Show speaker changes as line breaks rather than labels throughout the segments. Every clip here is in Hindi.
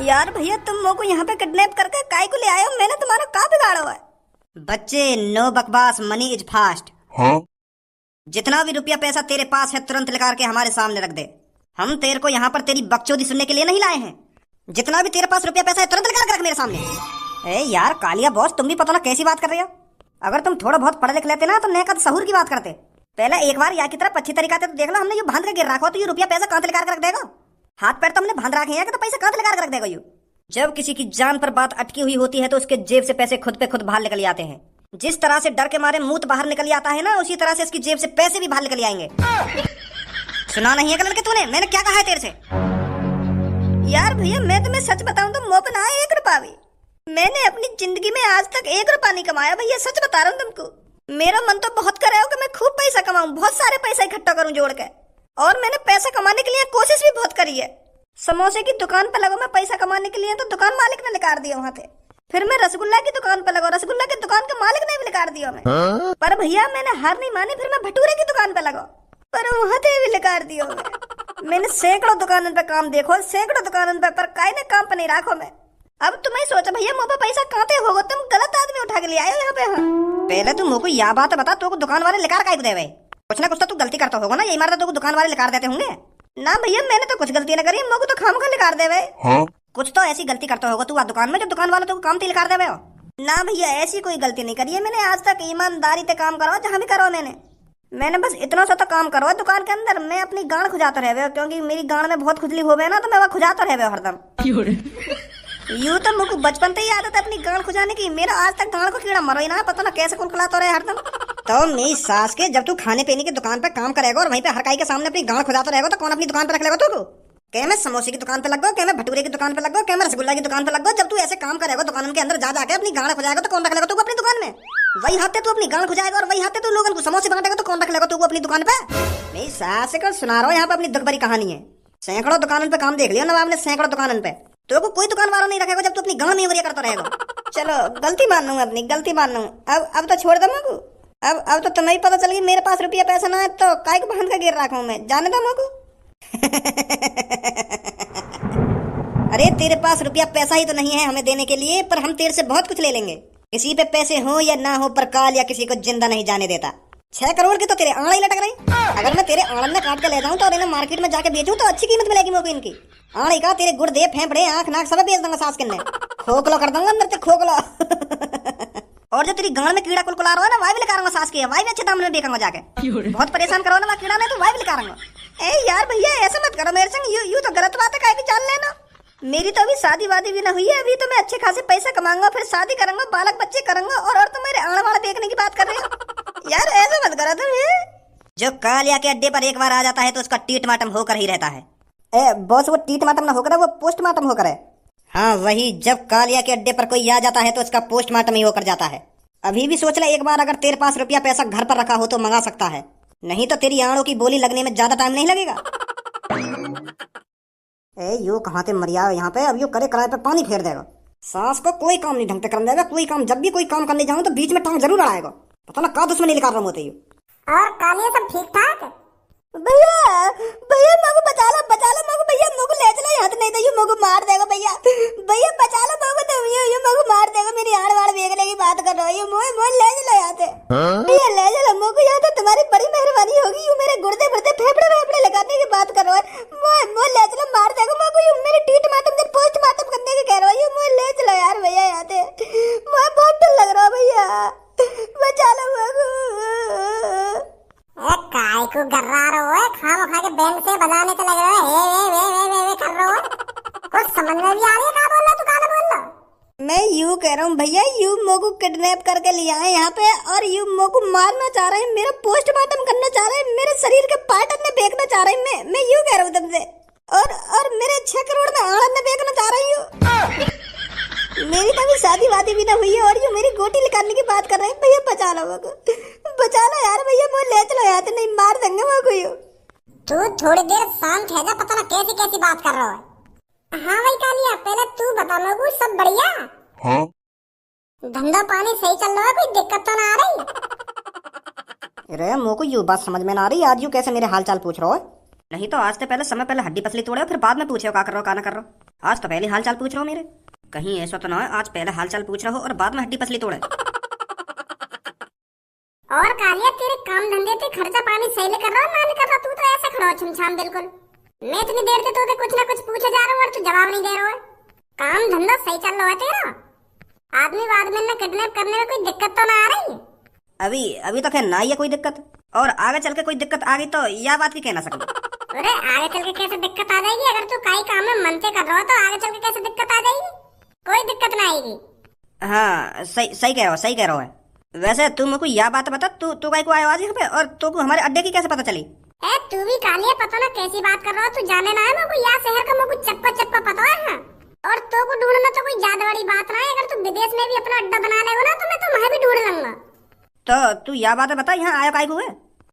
यार भैया तुम मोको को यहाँ पे किडनैप करके काय को ले आए हो? मैंने तुम्हारा का बिगाड़ा हुआ है? बच्चे नो बकवास, मनी इज फास्ट।
हाँ?
जितना भी रुपया पैसा तेरे पास है तुरंत निकाल के हमारे सामने रख दे। हम तेरे को यहाँ पर तेरी बकचोदी सुनने के लिए नहीं लाए हैं। जितना भी तेरे पास रुपया पैसा है तुरंत निकाल के रख मेरे सामने। ए यार कालिया बॉस, तुम भी पता ना कैसी बात कर रहे हो। अगर तुम थोड़ा बहुत पढ़ लिख लेते ना तो नए का सहूर की बात करते। पहले एक बार यहाँ की तरफ अच्छी तरीका से तो देख लो, हमने ये बांध के गिर रखा हो तो ये रुपया पैसा कहाँ से निकाल के रख देगा? हाथ पैर तो हमने बांध रखे हैं कि तो पैसा कहाँ से निकाल के रख देगा? यू जब किसी की जान पर बात अटकी हुई होती है तो उसके जेब से पैसे खुद पे खुद बाहर निकल आते हैं। जिस तरह से डर के मारे मुंह बाहर निकल आता है ना, उसी तरह से इसकी जेब से पैसे भी बाहर निकल आएंगे। सुना नहीं है कलर के तूने? मैंने क्या कहा है तेरे से? यार भैया मैं तुम्हें सच बताऊं तो मुंह पे ना 1 रुपया भी मैंने अपनी जिंदगी में आज तक 1 रुपया नहीं कमाया भैया, सच बता रहा हूँ तुमको। मेरा मन तो बहुत कर रहा है कि मैं खूब पैसा कमाऊं, बहुत सारे पैसा इकट्ठा करूं जोड़ के। और मैंने पैसा कमाने के लिए कोशिश भी बहुत करी है। समोसे की दुकान पे लगा मैं पैसा कमाने के लिए तो दुकान मालिक ने निकाल दिया वहाँ पे। फिर मैं रसगुल्ला की दुकान पे लगा, रसगुल्ला की दुकान के मालिक ने भी निकाल दिया मैं। पर भैया मैंने हार नहीं मानी, फिर मैं भटूरे की दुकान पे लगा, पर वहाँ पे भी निकाल दिया मैंने सैकड़ों दुकानों पे काम देखो, सैकड़ों दुकानों पे, पर काहे ने काम पे नहीं रखो मैं। अब तुम्हें सोचो भैया मुँह पे पैसा कहाँ होगा? तुम गलत आदमी उठा के ले आए हो यहाँ पे। पहले तुम मुझको यह बात बता, तो दुकान वाले लेकर काहे को देवे? कुछ ना कुछ तो तू गलती करता होगा ना, यही मारता तो दुकान वाले लेकर देते होंगे ना? भैया मैंने तो कुछ गलती ना करी, मुझको तो खामखा लेकर देवे।
हाँ?
कुछ तो ऐसी गलती करता होगा तू दुकान में जो दुकान वाले तो काम लेकर देवे हो ना? भैया ऐसी कोई गलती नहीं करी है मैंने आज तक। ईमानदारी से काम करो जहाँ भी करो मैंने बस इतना सा तो काम करो दुकान के अंदर। मैं अपनी गांड खुजाता रहे, क्योंकि मेरी गांड में बहुत खुजली हो गए ना, तो मैं वह खुजाता रहे हरदम। यूं तो मुझको बचपन से ही आदत है अपनी गांड खुजाने की। मेरा आज तक गांड को कीड़ा मरो ही ना, पता ना कैसे कौन खिलाता रहे हरदम। तो मेरी सास के जब तू खाने पीने की दुकान पे काम करेगा और वहीं पे हर काई के सामने अपनी गांड खुजाता रहेगा तो कौन अपनी दुकान पे रख लेगा तू? क्या मैं समोसे की दुकान पे लग गो, क्या मैं भटूरे की दुकान पे लग गो, क्या मैं रसगुल्ला की दुकान पे लग गो? जब तू ऐसे काम करेगा दुकान के अंदर जा जाके अपनी गांड खुजाएगा तो कौन रख लेगा तू अपनी दुकान में? वही हाथे तू अपनी गांड खुजाएगा और वही हाथे तू लोगों को समोसे बांटेगा तो कौन रख लेगा तू अपनी दुकान पे? मेरी सास को सुना रहा हूँ यहाँ पे अपनी दुख भरी कहानी है। सैकड़ों दुकानों पे काम देख लिया नवाब ने, सैकड़ों दुकानों पे। तो को कोई दुकान वाला नहीं रखेगा जब तू अपनी गांड में करता रहेगा। चलो गलती मान लूंगा, अपनी गलती मान लूंगा। अब तो छोड़ दो मुझको। अब तो तुम्हें पता चल गई मेरे पास रुपया पैसा ना है तो काय को बांध का गिर रखा हूं मैं, जाने दो मुझको। अरे तेरे पास रुपया पैसा ही तो नहीं है हमें देने के लिए, पर हम तेरे से बहुत कुछ ले लेंगे। किसी पे पैसे हो या ना हो पर काल या किसी को जिंदा नहीं जाने देता। 6 करोड़ की तो तेरे आंड़ा ही लटक रही। अगर मैं तेरे आंड़ में काट के ले जाऊं तो और इन्हें मार्केट में जाके बेचूं तो अच्छी कीमत मिलेगी मुझको इनकी। आंड़ी का तेरे गुर्दे फेफड़े आंख नाक सब बेच दूंगा सास के, खोखलो कर दूंगा अंदर से खोखलो। और जो तेरी गांड में कीड़ा कुलकुला रहा है ना, वही भी लेकर सास की है, वही भी अच्छे दाम में बेचूंगा जाके। बहुत परेशान करो ना कीड़ा ने तो वही भी लेकर। ए यार भैया ऐसा मत करो मेरे संग, यू तो गलत बात है, काहे की जान लेना। मेरी तो अभी शादी वादी भी ना हुई है, अभी तो मैं अच्छे खासे पैसा कमाऊंगा, फिर शादी करूंगा, बालक बच्चे करूंगा, और तुम मेरे आंड़ वाला देखने की बात कर रहे हो। यार ऐसा मत करो तुम। जो कालिया के अड्डे पर एक बार आ जाता है तो उसका टीटमाटम होकर ही रहता है। ए बॉस, वो टीटमाटम ना होकर वो पोस्टमार्टम होकर है। हाँ वही, जब कालिया के अड्डे पर कोई आ जाता है तो उसका पोस्टमार्टम ही होकर जाता है। अभी भी सोच ले एक बार, अगर तेरे पास रुपया पैसा घर पर रखा हो तो मंगा सकता है, नहीं तो तेरी आंड़ों की बोली लगने में ज्यादा टाइम नहीं लगेगा। ए यू कहाँ से मरिया यहाँ पे? अब यू करे कराए पे पानी फेर देगा। सास को कोई काम नहीं ढंग से करने देगा, कोई काम। जब भी कोई काम करने जाऊं तो बीच में टांग जरूर अड़ाएगा, पता ना का दुश्मनी निकाल रहा होते यू।
और कालिया सब ठीक ठाक?
भैया भैया मुझको बचा लो मुझको, भैया मुझको ले चलो यहाँ से, नहीं तो यू मुझको मार देगा। भैया भैया बचा लो मुझको, तो यू मुझको मार देगा। मेरी आड़ वाड़ बेचने की बात कर रहा हूँ, मुझे ले चलो यहाँ से। भैया ले चलो मुझको यहाँ से, तुम्हारी बड़ी मेहरबानी होगी। यू मेरे गुर्दे फुर्दे फेफड़े लगाने की बात कर रहा है, मुझे ले चलो, मार देगा मुझको। यू मेरे टीटमाटम से पोस्टमार्टम करने की कह रहा हूँ, मुझे ले चलो यार भैया यहाँ से, मुझे बहुत डर लग रहा है भैया, बचा लो मुझको।
काय को गर्रा रहो है, खाम खा के बैंड से बजाने तो लग रहा है, वे कर रहा हो। कुछ समझ में भी आ रही है, का बोल रहा तू, का बोल रहा?
मैं यू कह रहा हूँ भैया, यू मोको किडनैप करके ले आए यहाँ पे और यू मोको मारना चाह रहे हैं, मेरा पोस्टमार्टम करना चाह रहे हैं, मेरे शरीर के पार्ट में बेचना चाह रहे हैं। मैं यू कह रहा हूँ तुमसे, और मेरे 6 करोड़ में आड़ में बेचना चाह रही हूँ। मेरी कभी शादी वादी भी ना हुई है और यू मेरी गोटी निकालने की बात कर रहे हैं। भैया बचा लो मुझको, बचा लो यार भैया, मुझे ले चलो यार, नहीं मार देंगे मुझको यू।
तू थोड़ी देर शांत है जा, पता ना कैसी कैसी बात कर रहा है। हाँ भाई कालिया, पहले तू बता मुझको, सब बढ़िया?
हाँ?
धंधा पानी सही चल रहा है, कोई दिक्कत तो ना आ रही?
अरे मुझको यू बात समझ में ना आ रही, आज यू कैसे मेरे हाल चाल पूछ रहा हो? नहीं तो आज से पहले समय पहले हड्डी पसली तोड़े, फिर बाद में पूछे का कर रहा हो का ना कर रहा हो। आज तो पहले हालचाल पूछ रहा हो मेरे, कहीं ऐसा तो ना है आज पहले हालचाल पूछ रहा हो और बाद में हड्डी पसली तोड़े।
और कालिया तेरे काम धंधे पे खर्चा पानी सही कर रहा ना नहीं कर रहा, तू तो ऐसा खड़ा हो छमछाम बिल्कुल। मैं इतनी देर से तो कुछ ना कुछ पूछे जा रहा हूँ और तू जवाब नहीं दे रहा है। काम धंधा सही चल रहा है तेरा? आदमी बाद में न किडनैप करने में कोई दिक्कत तो ना आ रही?
अभी तो खैर ना ही है कोई दिक्कत, और आगे चल के कोई दिक्कत आ गई तो यह बात भी कह ना सकते।
अरे आगे चल के कैसे दिक्कत आ जाएगी? अगर तू कई काम में मन से कर रहा हो तो आगे चल के कैसे दिक्कत आ जाएगी? कोई दिक्कत ना आएगी।
हाँ सही कह रहा है। वैसे तू मेरे को यह बात बता, तू काहे को आया आज यहाँ पे, और तू को हमारे अड्डे की कैसे पता चली?
तू भी कालिया पता ना कैसी बात कर रहा हो, तू जाने ना है मेरे को यह शहर का मेरे को चप्पा पता है। और तो को ढूंढना तो कोई ज्यादा बड़ी बात ना है, अगर तू विदेश में भी अपना अड्डा बना लेगा ना तो मैं तुम्हें भी ढूंढ लूंगा।
तो तू यह बात बता, यहाँ आया काहे को है?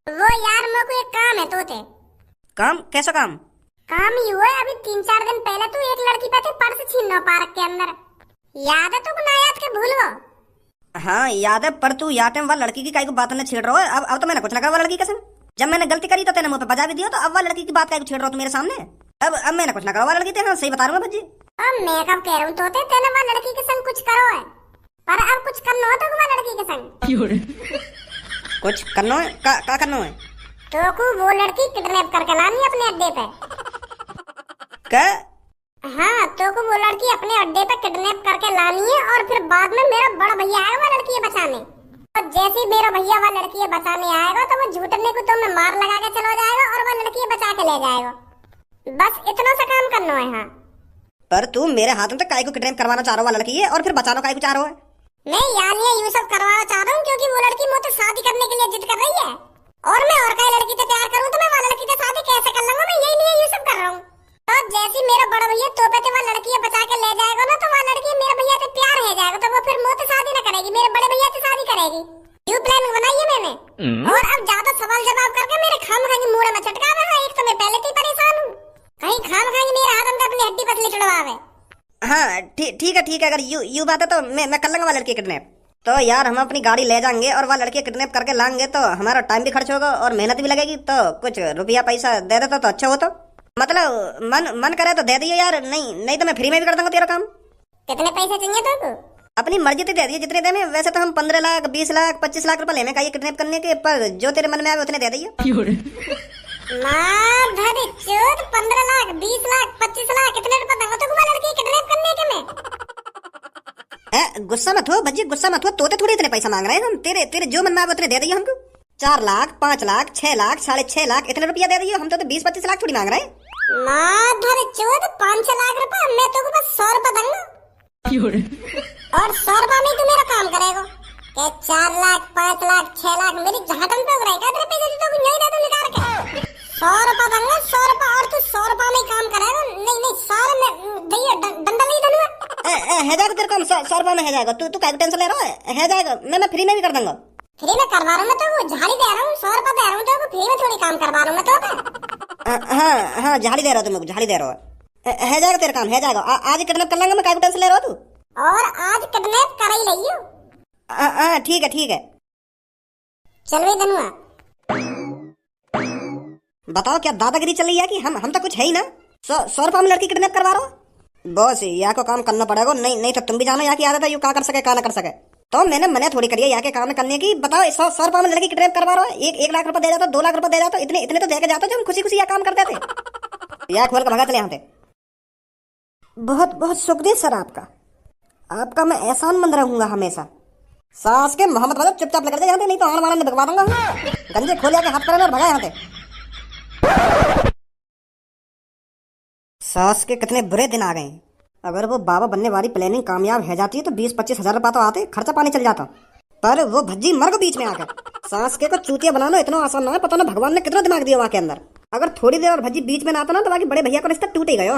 वो यार मेरे को एक काम है तोते।
काम? कैसा काम?
काम ये हुआ है, अभी 3-4 दिन पहले तू एक लड़की पे थे पर्स छीन लो पार्क के अंदर, याद है तुमको? ना याद के भूल गो?
हाँ याद है, पर तू याद है वह लड़की की काहे को बात न छेड़ रहा है? अब तो मैंने कुछ ना कहा लड़की कसम, जब मैंने गलती करी तो तेने मुंह पे बजा भी दिया, तो अब वह लड़की की बात काहे को छेड़ रहा हो तू मेरे सामने? अब मैंने कुछ ना कहा लड़की थे। हाँ सही बता रहा हूँ भज्जी।
अब मैं कब कह रहा हूँ तोते तेने वह लड़की के संग कुछ करो है, पर अब कुछ करना हो तो वह लड़की के संग
कुछ करना है? का करना है?
तो को वो लड़की किडनैप करके लानी अपने अड्डे पे।
क्या?
हाँ तो को वो लड़की अपने अड्डे पे किडनैप करके लानी है, और फिर बाद में मेरा बड़ा भैया आएगा वो लड़की बचाने, और जैसे ही मेरा भैया वो लड़की बचाने आएगा तो वो झूठने को तो मैं मार लगा के चला जाएगा और वो लड़की बचा के ले जाएगा। बस इतना सा काम करना है। हाँ
पर तू मेरे हाथ में तो काहे को किडनैप करवाना चाह रहा है लड़की है, और फिर बचाना काहे को चाह रहा है?
मैं यार ये सब करवाना चाह रहा हूँ क्योंकि वो लड़की मुझसे शादी करने के लिए जिद कर रही है, और मैं और कोई लड़की से प्यार करूँ तो मैं वो लड़की से शादी कैसे कर लूंगा? मैं यही लिए ये सब कर रहा हूँ। तो जैसे मेरा बड़ा भैया तोपे से वो लड़की बचा के ले जाएगा ना, तो वो लड़की मेरे भैया से प्यार हो जाएगा, तो वो फिर मुझसे शादी न करेगी, मेरे बड़े भैया से शादी करेगी। यू प्लान बनाई है मैंने। और अब ज्यादा सवाल जवाब करके मेरे खाम खाएंगे मुंह में चटका रहा है। एक तो मैं पहले से परेशान हूँ, कहीं खाम खाएंगे मेरे हाथ में अपनी हड्डी पतली चढ़वावे।
हाँ ठीक है, अगर यू बात है तो मैं कर लूंगा वह लड़की किडनैप। तो यार हम अपनी गाड़ी ले जाएंगे और वह लड़की किडनैप करके लाएंगे, तो हमारा टाइम भी खर्च होगा और मेहनत भी लगेगी, तो कुछ रुपया पैसा दे देता तो अच्छा हो। तो मतलब मन करे तो दे दिए यार, नहीं तो मैं फ्री में भी कर दूंगा तेरा काम।
कितने पैसे चाहिए तुमको?
अपनी मर्जी से दे दिए जितने दे में। वैसे तो हम 15 लाख 20 लाख 25 लाख रुपए लेने का ये किडनैप करने के, पर जो तेरे मन में आए उतने दे दिए।
15 लाख 20 लाख 25 लाख कितने रुपए दूंगा तुमको लड़की किडनैप करने के में?
गुस्सा मत हो भज्जी, गुस्सा मत हो, तोते थोड़ी इतने पैसा मांग रहे हैं हम। तेरे जो मन में आए उतने दे दिए हमको। 4 लाख 5 लाख 6 लाख 6.5 लाख इतने रुपया दे दिए हम। तो 20-25 लाख थोड़ी मांग रहे हैं।
5-6 लाख रुपए मैं तो बस 100 रुपए दूंगा, और 100 रुपए में तू मेरा काम करेगा? 4 लाख 5 लाख 6 लाख मेरी झाटन पे रहेगा तेरे पैसे तो नहीं दे दूं निकाल के। 100 रुपए दूंगा 100 रुपए, और तू 100 रुपए में काम करेगा? नहीं सारे में भैया डंडा नहीं दूंगा।
है जाएगा तेरे काम 100 रुपए में है जाएगा। तू क्या टेंशन ले रहा है जाएगा। मैं फ्री में भी कर दूंगा।
फ्री में करवा रहा हूँ मैं तो, वो झाड़ी दे रहा हूँ 100 रुपए दे रहा हूँ तो फ्री में थोड़ी काम करवा रहा हूँ मैं तो।
हाँ झाड़ी दे रहा तुम, झाड़ी दे रहा है जाएगा तेरा काम, है जाएगा। आज किडनैप कर लेंगे, मैं क्या टेंशन ले रहा तू?
और आज किडनैप कर ही रही हूँ।
ठीक है
चल भाई धनुआ
बताओ क्या दादागिरी चल रही है कि हम तो कुछ है ही ना। 100 रुपए में लड़की किडनैप करवा रहा हो? बॉस यहाँ को काम करना पड़ेगा। नहीं तो तुम भी जानो यहाँ की आदत है, यू क्या कर सके क्या ना कर सके। तो मैंने मना थोड़ी करी है यहाँ के काम करने की। बताओ 100 रुपए में लड़की किडनैप करवा रहा है? 1 लाख रुपए दे जाता, 2 लाख रुपए दे जाता, इतने तो देके जाता जो हम खुशी यहाँ काम करते थे। यहाँ खोल कर भगा चले यहाँ थे। बहुत शुक्रिया सर आपका मैं एहसानमंद रहूंगा हमेशा। सास के मोहम्मद वाले चुपचाप लेकर जाते, नहीं तो आन वाला भगवा दूंगा। गंजे खोल के हाथ करें और भगा यहाँ थे। सास के कितने बुरे दिन आ गए। अगर वो बाबा बनने वाली प्लानिंग कामयाब है जाती तो 20-25 हजार रुपया तो आते, खर्चा पानी चल जाता। पर वो भज्जी मर को बीच में आकर। सास के को चूतिया बनाना इतना आसान ना है, पता ना भगवान ने कितना दिमाग दिया वहां के अंदर। अगर थोड़ी देर और भज्जी बीच में ना आता ना तो बाकी बड़े भैया का रिश्ता टूट ही गया।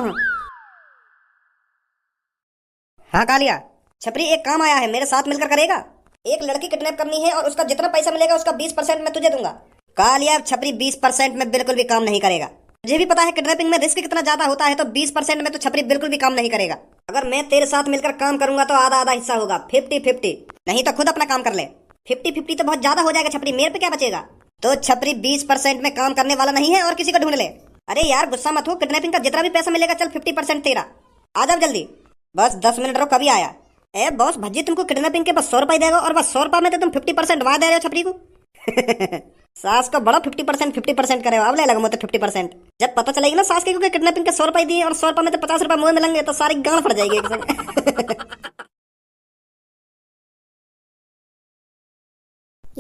हाँ कालिया छपरी, एक काम आया है, मेरे साथ मिलकर करेगा। एक लड़की किडनैप करनी है और उसका जितना पैसा मिलेगा उसका 20% मैं तुझे दूंगा। कालिया छपरी 20% में बिल्कुल भी काम नहीं करेगा। मुझे भी पता है किडनैपिंग में रिस्क कितना ज्यादा होता है, तो 20% में तो छपरी बिल्कुल भी काम नहीं करेगा। अगर मैं तेरे साथ मिलकर काम करूंगा तो आधा हिस्सा होगा, 50-50। नहीं तो खुद अपना काम कर ले। 50-50 तो बहुत ज्यादा हो जाएगा छपरी, मेरे पे क्या बचेगा। तो छपरी 20% में काम करने वाला नहीं है और किसी को ढूंढ ले। अरे यार गुस्सा मत हो, किडनैपिंग का जितना भी पैसा मिलेगा चल 50% तेरा। आ जाओ जल्दी। बस 10 मिनट रहो, कभी आया। ए बॉस, भज्जी तुमको किडनैपिंग के बस 100 रुपए देगा, और बस 100 रुपए में तो तुम 50% वहां दे रहे हो छपरी को। सास को बड़ा 50% करे हो, अब ले लगा मुझे 50%। जब पता चलेगी ना सास के क्योंकि किडनैपिंग के 100 रुपए दिए और 100 रुपए में तो 50 रुपए मुंह मिलेंगे, तो सारी गांड फट जाएगी एक संग।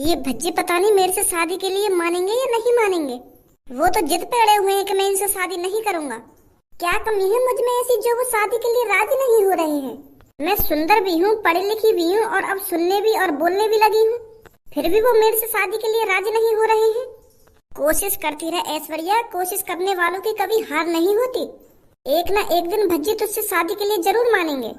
ये भज्जी पता नहीं मेरे से शादी के लिए मानेंगे या नहीं मानेंगे। वो तो जिद पे अड़े हुए हैं कि मैं इनसे शादी नहीं करूंगा। क्या कमी है मुझ में ऐसी जो वो शादी के लिए राजी नहीं हो रहे हैं। मैं सुंदर भी हूँ, पढ़ी लिखी भी हूँ, और अब सुनने भी और बोलने भी लगी हूँ, फिर भी वो मेरे से शादी के लिए राजी नहीं हो रहे हैं। कोशिश करती रहे ऐश्वर्या, कोशिश करने वालों की कभी हार नहीं होती। एक ना एक दिन भज्जी तुझसे शादी के लिए जरूर मानेंगे।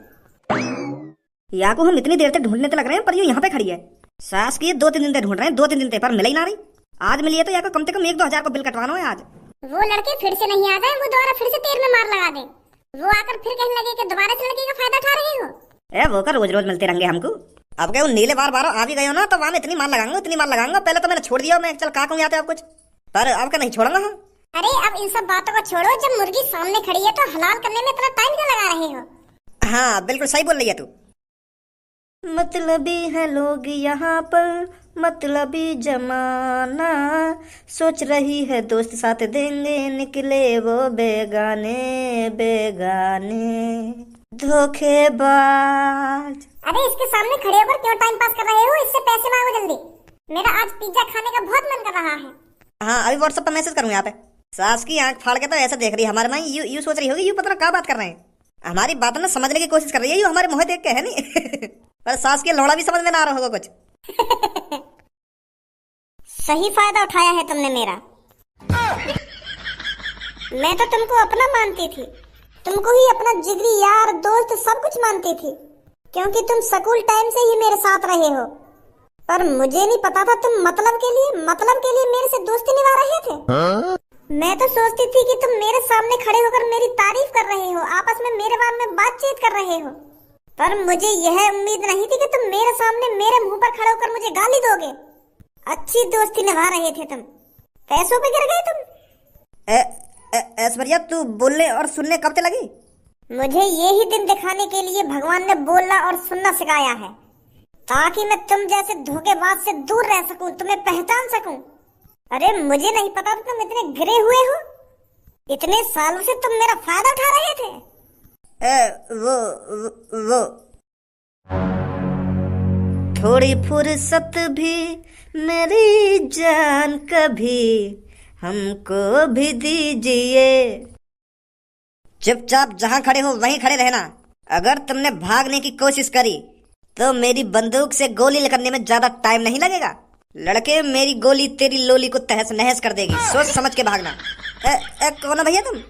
या को हम इतनी देर तक ढूंढने तो लग रहे हैं, पर ये यहाँ पे खड़ी है। सास की 2-3 दिन से ढूंढ रहे हैं, 2-3 दिन से, पर मिल ही ना रही। आज मिली है तो या को कम से कम 1-2 हजार को बिल कटवाना है आज।
वो लड़के फिर से नहीं आ गए, वो दोबारा फिर से तेर में मार लगा दे। वो आकर फिर कहने लगे कि दोबारा से लड़के का फायदा उठा रहे हो।
ए वो का रोज रोज मिलते रहेंगे हमको। अब क्या नीले बार बार आ भी गए हो ना, तो वहां में इतनी मार लगाऊंगा, इतनी मार लगाऊंगा। पहले तो मैंने छोड़ दिया, मैं चल का कहूं यहाँ पे अब कुछ, पर अब का नहीं छोड़ूंगा। हाँ
अरे अब इन सब बातों को छोड़ो, जब मुर्गी सामने खड़ी है तो हलाल करने में इतना टाइम क्यों लगा रहे हो।
हाँ बिल्कुल सही बोल रही है तू। मतलबी है लोग यहाँ पर, मतलबी जमाना, सोच रही है दोस्त साथ देंगे, निकले वो बेगाने बेगाने धोखेबाज।
अरे इसके सामने खड़े होकर क्यों टाइम पास कर रहे हो, इससे पैसे मांगो जल्दी। मेरा आज पिज्जा खाने का बहुत मन कर रहा है।
हाँ अभी व्हाट्सएप पर मैसेज करूंगा यहाँ पे। सास की आंख फाड़ के तो ऐसा देख रही है हमारे माई, यू सोच रही होगी, यू पता क्या बात कर रहे हैं। हमारी बात ना समझने की कोशिश कर रही है, यू हमारे मुंह देख के है नहीं। पर सास की लौड़ा भी समझ में ना आ रहा होगा कुछ।
सही फायदा उठाया है तुमने मेरा। मैं तो तुमको अपना मानती थी, तुमको ही अपना जिगरी यार दोस्त सब कुछ मानती थी, क्योंकि तुम स्कूल टाइम से ही मेरे साथ रहे हो। पर मुझे नहीं पता था तुम मतलब के लिए मेरे से दोस्ती निभा रहे थे। मैं तो सोचती थी कि तुम मेरे सामने खड़े होकर मेरी तारीफ कर रहे हो, आपस में मेरे बारे में बातचीत कर रहे हो। पर मुझे यह उम्मीद नहीं थी कि तुम मेरे सामने मेरे मुंह पर खड़े होकर मुझे गाली दोगे। अच्छी दोस्ती निभा रहे थे तुम, पैसों पे गिर गए तुम।
ऐश्वर्या तू बोलने और सुनने कब से लगी?
मुझे यही दिन दिखाने के लिए भगवान ने बोलना और सुनना सिखाया है, ताकि मैं तुम जैसे धोखेबाज से दूर रह सकूं, तुम्हें पहचान सकूं। अरे मुझे नहीं पता तुम इतने गिरे हुए हो, इतने सालों से तुम मेरा फायदा उठा रहे थे।
वो थोड़ी फुर्सत भी मेरी जान कभी हमको भी दीजिए। चुपचाप जहां खड़े हो वहीं खड़े रहना। अगर तुमने भागने की कोशिश करी तो मेरी बंदूक से गोली करने में ज्यादा टाइम नहीं लगेगा। लड़के मेरी गोली तेरी लोली को तहस नहस कर देगी, सोच समझ के भागना। कौन है भैया तुम?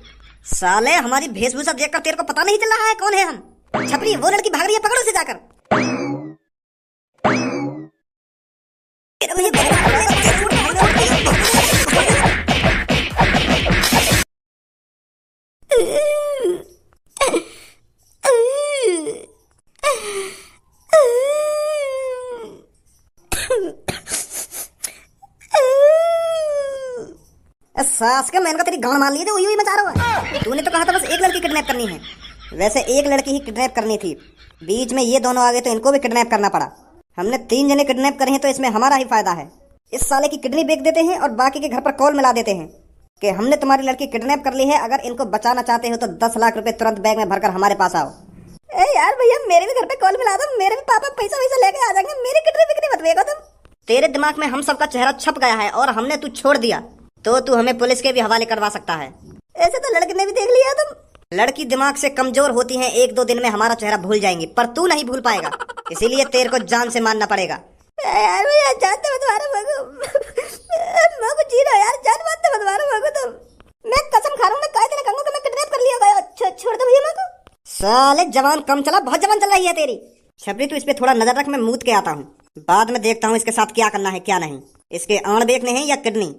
साले हमारी वेशभूषा देखकर तेरे को पता नहीं चल रहा है कौन है हम? छपरी वो लड़की भाग रही है, पकड़ो उसे जाकर। सास का मैंने तेरी गांड मार ली थी, वही मचा रहा है। तूने तो कहा था बस एक लड़की किडनैप करनी है। वैसे एक लड़की ही किडनैप करनी थी, बीच में ये दोनों आ गए तो इनको भी किडनैप करना पड़ा। हमने 3 जने किडनैप करे हैं तो इसमें हमारा ही फायदा है। इस साले की किडनी बेच देते हैं और बाकी के घर पर कॉल मिला देते हैं कि हमने तुम्हारी लड़की किडनैप कर ली है, अगर इनको बचाना चाहते हो तो 10 लाख रुपए तुरंत बैग में भरकर हमारे पास आओ। ए यार भैया मेरे भी घर पे कॉल मिला दो, मेरे भी पापा पैसा वैसा लेके आ जाएंगे, मेरी किडनी बिक्री मत बेचो तुम। तेरे दिमाग में हम सबका चेहरा छप गया है और हमने तू छोड़ दिया तो तू हमें पुलिस के भी हवाले करवा सकता है। ऐसे तो लड़के ने भी देख लिया तुम। लड़की दिमाग से कमजोर होती है, 1-2 दिन में हमारा चेहरा भूल जाएंगी, पर तू नहीं भूल पाएगा, इसीलिए तेरे को जान से मारना पड़ेगा। यार भैया जानते मत मारो मगो जी रहा यार, जान मारते मत मारो मगो तुम। मैं कसम खा रहा हूं, मैं काय तेरे कहूंगा कि मैं किडनैप कर लिया गया। छोड़ दो भैया मगो। साले जवान कम चला, बहुत जवान चल रही है तेरी। छपरी तू इस पे थोड़ा नजर रख, मैं मूत के आता हूँ, बाद में देखता हूँ इसके साथ क्या करना है क्या नहीं। इसके आंड़ देखने हैं या किडनी।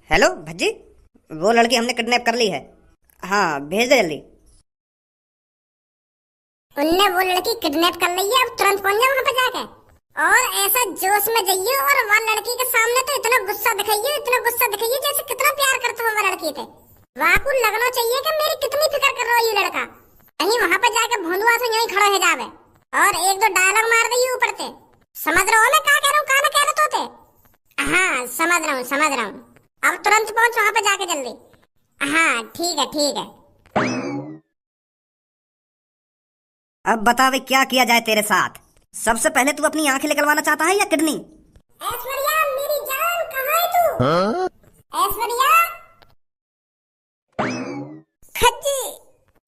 हेलो भज्जी, वो लड़की हमने किडनैप कर ली है। हाँ भेज दे जल्दी।
उनने वो लड़की किडनैप कर ली है, अब तुरंत पहुंच जाओ वहां पर जाके और ऐसा जोश में जाइए और वह लड़की के सामने तो इतना गुस्सा दिखाइए जैसे कितना प्यार करते हो वह लड़की पे। वहाँ को लगना चाहिए कि मेरी कितनी फिक्र कर रहा है ये लड़का। कहीं वहाँ पर जाके भोंदुआ से यहीं खड़ा है जावे और एक दो डायलॉग मार दे ऊपर से। समझ रहे हो मैं क्या कह रहा हूँ, क्या ना कह रहे तो हाँ समझ रहा हूँ। अब तुरंत पहुँच वहाँ पे जाके जल्दी। हाँ ठीक है।
अब बता वे क्या किया जाए तेरे साथ। सबसे पहले तू अपनी आंखें निकलवाना चाहता है या किडनी?
ऐश्वर्या मेरी जान कहाँ है तू? ऐश्वर्या खज्जी,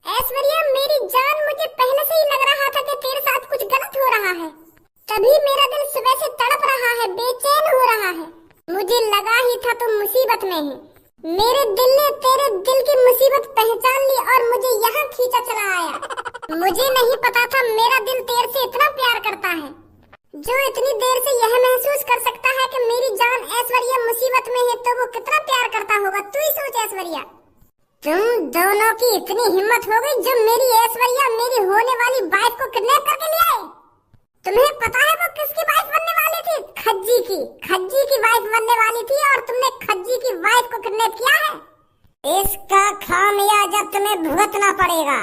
ऐश्वर्या मेरी जान, मुझे पहले से ही लग रहा था कि तेरे साथ कुछ गलत हो रहा है। तभी मेरा दिल सुबह से तड़प रहा है, बेचैन हो रहा है। मुझे लगा ही था तुम मुसीबत में है। मेरे दिल ने तेरे दिल की मुसीबत पहचान ली और मुझे यहाँ खींचा चला आया। मुझे नहीं पता था मेरा दिल तेरे से इतना प्यार करता है, जो इतनी देर से यह महसूस कर सकता है कि मेरी जान ऐश्वर्या मुसीबत में है तो वो कितना प्यार करता होगा। तू ही सोच ऐश्वर्या, तुम दोनों की इतनी हिम्मत हो गई जो मेरी ऐश्वर्या मेरी होने वाली वाइफ को किडनैप करके ले आए। तुम्हें पता है वो किसकी वाइफ बनने वाली थी? खज्जी की वाइफ बनने वाली थी और तुमने खज्जी की वाइफ को किडनैप किया है। इसका खामियाजा तुम्हें भुगतना पड़ेगा।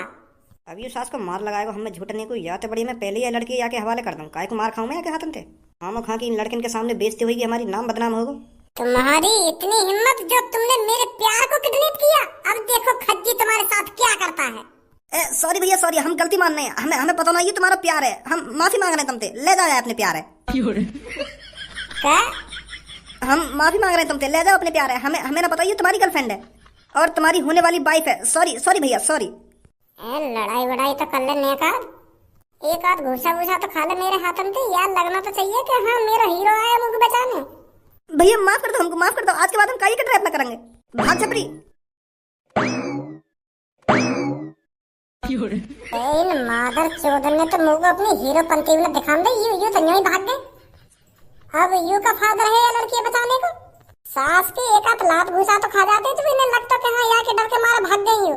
अब ये सास को मार लगाएगा हमें झूठने को, या तो बड़ी मैं पहले ये लड़की आके हवाले कर दूं। काय को मार खाऊं मैं आके हाथन थे? हम खा की इन लड़किन के सामने बेइज्जती होगी, हमारी नाम बदनाम होगा।
तुम्हारी इतनी हिम्मत जो तुमने मेरे प्यार को किडनैप किया। अब देखो खज्जी तुम्हारे साथ क्या करता है।
सॉरी भैया सॉरी, हम गलती मान रहे हैं। हमें पता नहीं ये तुम्हारा प्यार है, हम माफी मांग रहे हैं तुमसे। ले जाओ अपने प्यार है।
क्या?
हम माफी मांग रहे हैं तुमसे, ले जाओ अपने प्यार है। हमें ना पता ये तुम्हारी गर्लफ्रेंड है और तुम्हारी होने वाली वाइफ है। सॉरी भैया सॉरी।
लड़ाई वड़ाई तो कर ले, एक आध घूसा तो खा ले मेरे हाथन से। यार लगना तो चाहिए कि हाँ मेरा हीरो आया मुझे बचाने।
भैया माफ कर दो, हमको माफ कर दो। आज के बाद हम काई का ट्रैप ना करेंगे। भाग छपरी।
इन मादर चोदन ने तो मुझे अपनी हीरो पंती में दिखा दे। यू तो यहीं भाग गए। अब यू का फादर है या लड़की बचाने को? सास के एक आध लात घुसा तो खा जाते तो इन्हें लगता कि हाँ यहाँ के डर के मारे भाग गई यू।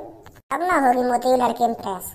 अब ना होगी मोती लड़की इम्प्रेस।